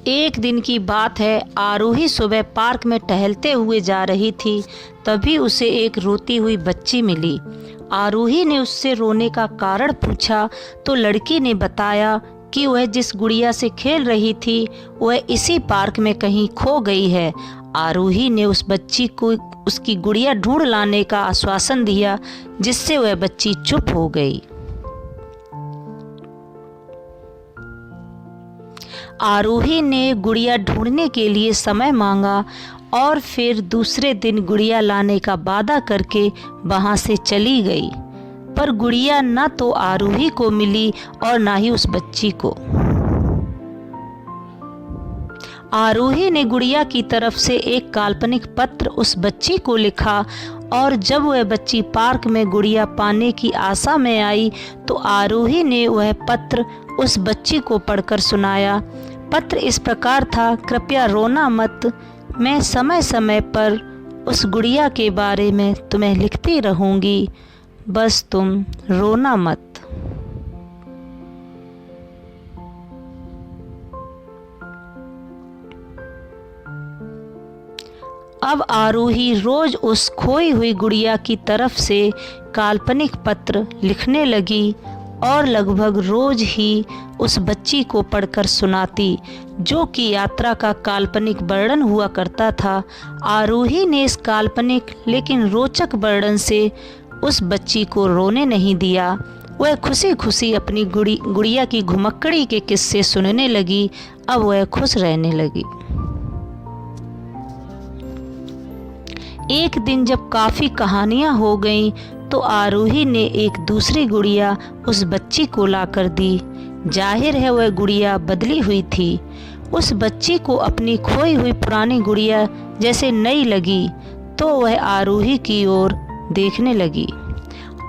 एक दिन की बात है, आरोही सुबह पार्क में टहलते हुए जा रही थी। तभी उसे एक रोती हुई बच्ची मिली। आरोही ने उससे रोने का कारण पूछा तो लड़की ने बताया कि वह जिस गुड़िया से खेल रही थी वह इसी पार्क में कहीं खो गई है। आरोही ने उस बच्ची को उसकी गुड़िया ढूंढ लाने का आश्वासन दिया, जिससे वह बच्ची चुप हो गई। आरोही ने गुड़िया ढूंढने के लिए समय मांगा और फिर दूसरे दिन गुड़िया लाने का वादा करके वहां से चली गई। पर गुड़िया न तो आरोही को मिली और ना ही उस बच्ची को। आरोही ने गुड़िया की तरफ से एक काल्पनिक पत्र उस बच्ची को लिखा और जब वह बच्ची पार्क में गुड़िया पाने की आशा में आई तो आरोही ने वह पत्र उस बच्ची को पढ़कर सुनाया। पत्र इस प्रकार था, कृपया रोना मत, मैं समय समय पर उस गुड़िया के बारे में तुम्हें लिखती रहूंगी, बस तुम रोना मत। अब आरोही रोज उस खोई हुई गुड़िया की तरफ से काल्पनिक पत्र लिखने लगी और लगभग रोज ही उस बच्ची को पढ़कर सुनाती, जो कि यात्रा का काल्पनिक वर्णन हुआ करता था। आरोही ने इस काल्पनिक लेकिन रोचक वर्णन से उस बच्ची को रोने नहीं दिया। वह खुशी खुशी अपनी गुड़िया की घुमक्कड़ी के किस्से सुनने लगी। अब वह खुश रहने लगी। एक दिन जब काफ़ी कहानियाँ हो गईं तो आरोही ने एक दूसरी गुड़िया उस बच्ची को लाकर दी। जाहिर है वह गुड़िया बदली हुई थी। उस बच्ची को अपनी खोई हुई पुरानी गुड़िया जैसे नई लगी तो वह आरोही की ओर देखने लगी।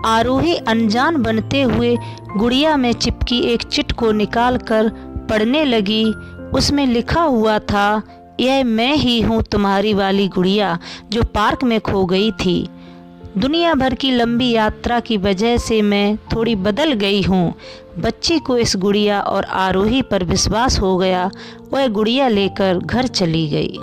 आरोही अनजान बनते हुए गुड़िया में चिपकी एक चिट को निकालकर पढ़ने लगी। उसमें लिखा हुआ था, यह मैं ही हूँ तुम्हारी वाली गुड़िया जो पार्क में खो गई थी। दुनिया भर की लंबी यात्रा की वजह से मैं थोड़ी बदल गई हूँ। बच्ची को इस गुड़िया और आरोही पर विश्वास हो गया। वह गुड़िया लेकर घर चली गई।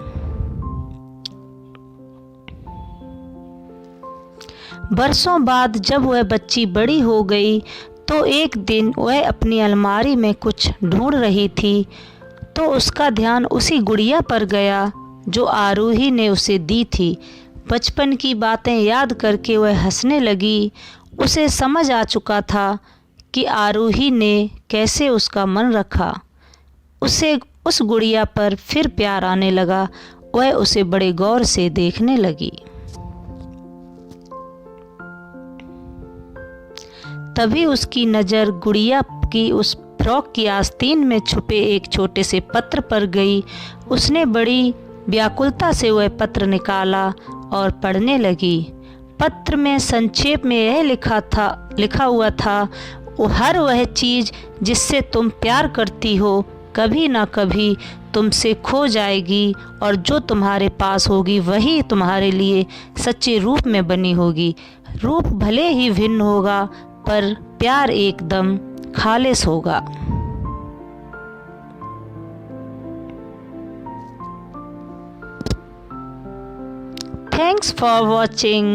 बरसों बाद जब वह बच्ची बड़ी हो गई तो एक दिन वह अपनी अलमारी में कुछ ढूंढ रही थी तो उसका ध्यान उसी गुड़िया पर गया जो आरोही ने उसे दी थी। बचपन की बातें याद करके वह हंसने लगी। उसे समझ आ चुका था कि आरोही ने कैसे उसका मन रखा। उसे उस गुड़िया पर फिर प्यार आने लगा। वह उसे बड़े गौर से देखने लगी। तभी उसकी नज़र गुड़िया की उस फ्रॉक की आस्तीन में छुपे एक छोटे से पत्र पर गई। उसने बड़ी व्याकुलता से वह पत्र निकाला और पढ़ने लगी। पत्र में संक्षेप में यह लिखा हुआ था, हर वह चीज़ जिससे तुम प्यार करती हो कभी ना कभी तुमसे खो जाएगी और जो तुम्हारे पास होगी वही तुम्हारे लिए सच्चे रूप में बनी होगी। रूप भले ही भिन्न होगा पर प्यार एकदम खालिस होगा। Thanks for watching.